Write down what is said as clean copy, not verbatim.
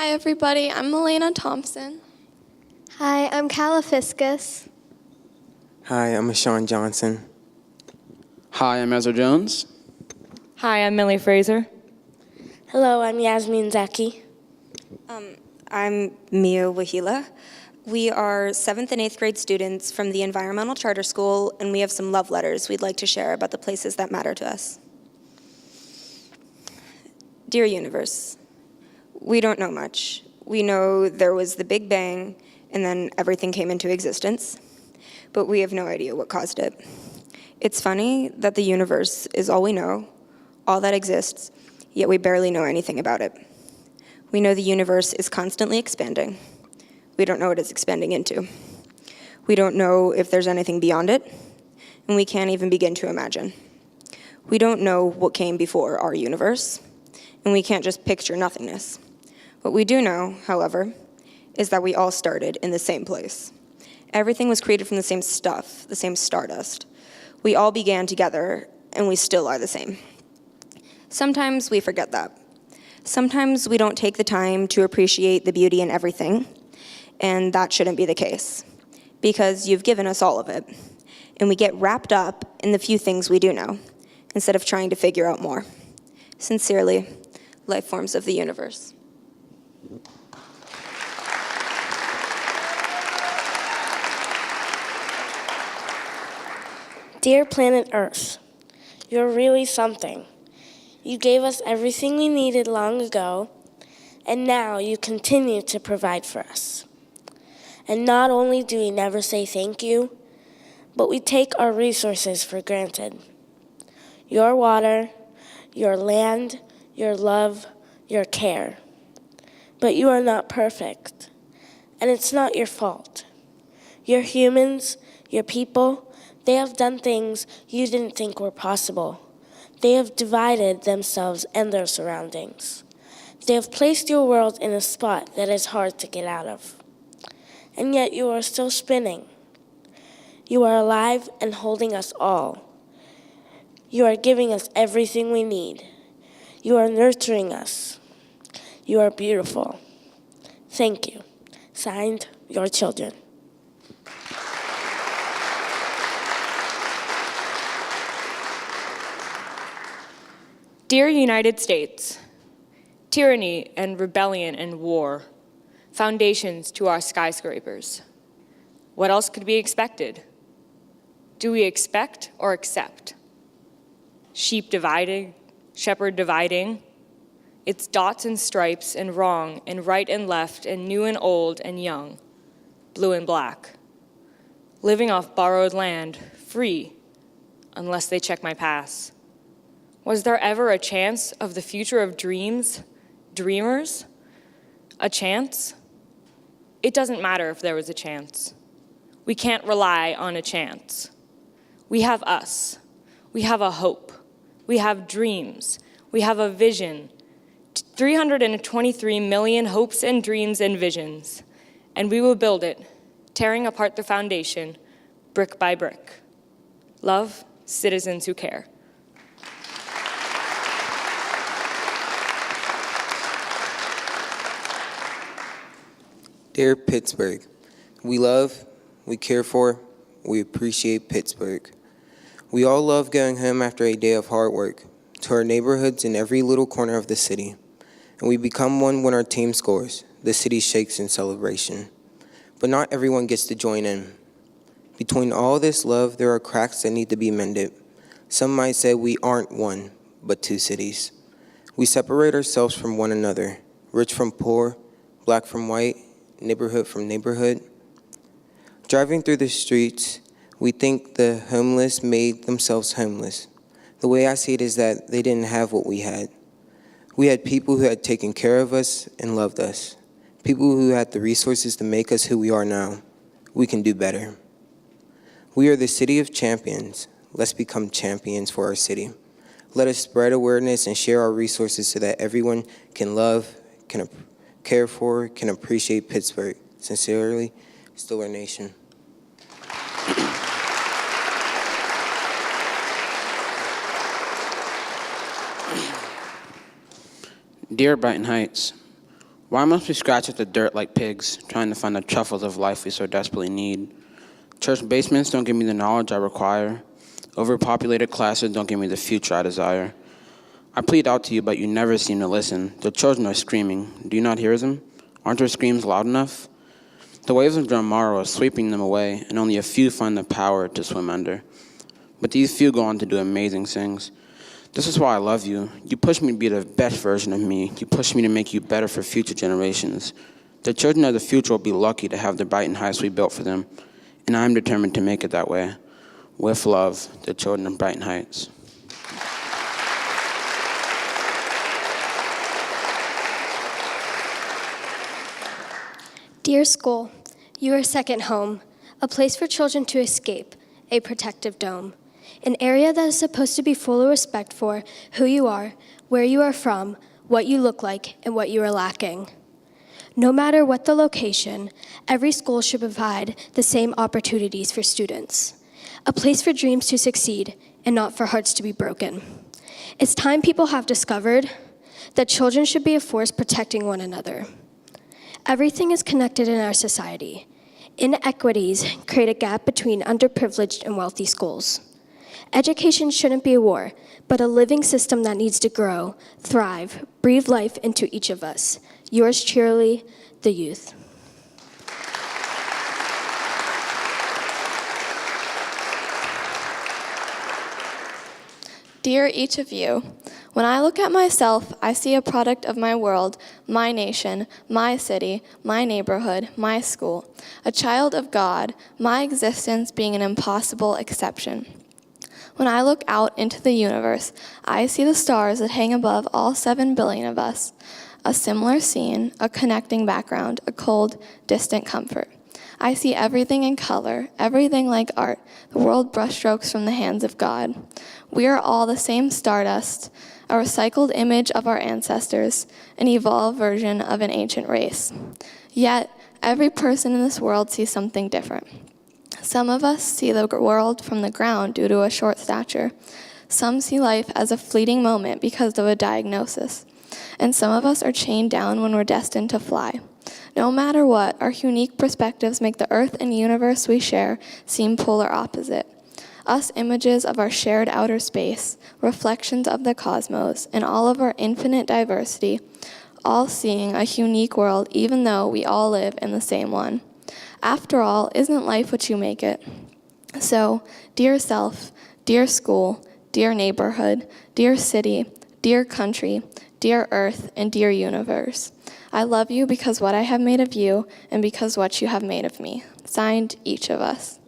Hi, everybody. I'm Elena Thompson. Hi, I'm Calafiscus. Hi, I'm Sean Johnson. Hi, I'm Ezra Jones. Hi, I'm Millie Fraser. Hello, I'm Yasmin Zaki. I'm Mia Wahila. We are 7th and 8th grade students from the Environmental Charter School, and we have some love letters we'd like to share about the places that matter to us. Dear Universe, we don't know much. We know there was the Big Bang, and then everything came into existence, but we have no idea what caused it. It's funny that the universe is all we know, all that exists, yet we barely know anything about it. We know the universe is constantly expanding. We don't know what it's expanding into. We don't know if there's anything beyond it, and we can't even begin to imagine. We don't know what came before our universe, and we can't just picture nothingness. What we do know, however, is that we all started in the same place. Everything was created from the same stuff, the same stardust. We all began together, and we still are the same. Sometimes we forget that. Sometimes we don't take the time to appreciate the beauty in everything, and that shouldn't be the case, because you've given us all of it, and we get wrapped up in the few things we do know, instead of trying to figure out more. Sincerely, life forms of the universe. Dear Planet Earth, you're really something. You gave us everything we needed long ago, and now you continue to provide for us. And not only do we never say thank you, but we take our resources for granted. Your water, your land, your love, your care. But you are not perfect, and it's not your fault. Your humans, your people, they have done things you didn't think were possible. They have divided themselves and their surroundings. They have placed your world in a spot that is hard to get out of. And yet you are still spinning. You are alive and holding us all. You are giving us everything we need. You are nurturing us. You are beautiful. Thank you. Signed, your children. Dear United States, tyranny and rebellion and war, foundations to our skyscrapers. What else could be expected? Do we expect or accept? Sheep dividing, shepherd dividing. It's dots and stripes and wrong and right and left and new and old and young, blue and black. Living off borrowed land, free, unless they check my pass. Was there ever a chance of the future of dreams, dreamers? A chance? It doesn't matter if there was a chance. We can't rely on a chance. We have us. We have a hope. We have dreams. We have a vision. 323 million hopes and dreams and visions. And we will build it, tearing apart the foundation, brick by brick. Love, citizens who care. Dear Pittsburgh, we love, we care for, we appreciate Pittsburgh. We all love going home after a day of hard work, to our neighborhoods in every little corner of the city. And we become one when our team scores. The city shakes in celebration. But not everyone gets to join in. Between all this love, there are cracks that need to be mended. Some might say we aren't one, but two cities. We separate ourselves from one another, rich from poor, black from white, neighborhood from neighborhood. Driving through the streets, we think the homeless made themselves homeless. The way I see it is that they didn't have what we had. We had people who had taken care of us and loved us. People who had the resources to make us who we are now. We can do better. We are the city of champions. Let's become champions for our city. Let us spread awareness and share our resources so that everyone can love, can care for, can appreciate Pittsburgh. Sincerely, Stiller Nation. Dear Brighton Heights, Why must we scratch at the dirt like pigs, trying to find the truffles of life we so desperately need? Church basements don't give me the knowledge I require. Overpopulated classes don't give me the future I desire. I plead out to you, but you never seem to listen. The children are screaming. Do you not hear them? Aren't their screams loud enough? The waves of tomorrow are sweeping them away, and only a few find the power to swim under. But these few go on to do amazing things. This is why I love you. You push me to be the best version of me. You push me to make you better for future generations. The children of the future will be lucky to have the Brighton Heights we built for them, and I'm determined to make it that way. With love, the children of Brighton Heights. Dear school, you are second home, a place for children to escape, a protective dome. An area that is supposed to be full of respect for who you are, where you are from, what you look like, and what you are lacking. No matter what the location, every school should provide the same opportunities for students. A place for dreams to succeed and not for hearts to be broken. It's time people have discovered that children should be a force protecting one another. Everything is connected in our society. Inequities create a gap between underprivileged and wealthy schools. Education shouldn't be a war, but a living system that needs to grow, thrive, breathe life into each of us. Yours cheerily, the youth. Dear each of you, when I look at myself, I see a product of my world, my nation, my city, my neighborhood, my school, a child of God, my existence being an impossible exception. When I look out into the universe, I see the stars that hang above all 7 billion of us, a similar scene, a connecting background, a cold, distant comfort. I see everything in color, everything like art, the world brushstrokes from the hands of God. We are all the same stardust, a recycled image of our ancestors, an evolved version of an ancient race. Yet, every person in this world sees something different. Some of us see the world from the ground due to a short stature. Some see life as a fleeting moment because of a diagnosis. And some of us are chained down when we're destined to fly. No matter what, our unique perspectives make the earth and universe we share seem polar opposite. Us images of our shared outer space, reflections of the cosmos, and all of our infinite diversity, all seeing a unique world even though we all live in the same one. After all, isn't life what you make it? So, dear self, dear school, dear neighborhood, dear city, dear country, dear earth, and dear universe, I love you because what I have made of you and because what you have made of me. Signed, each of us.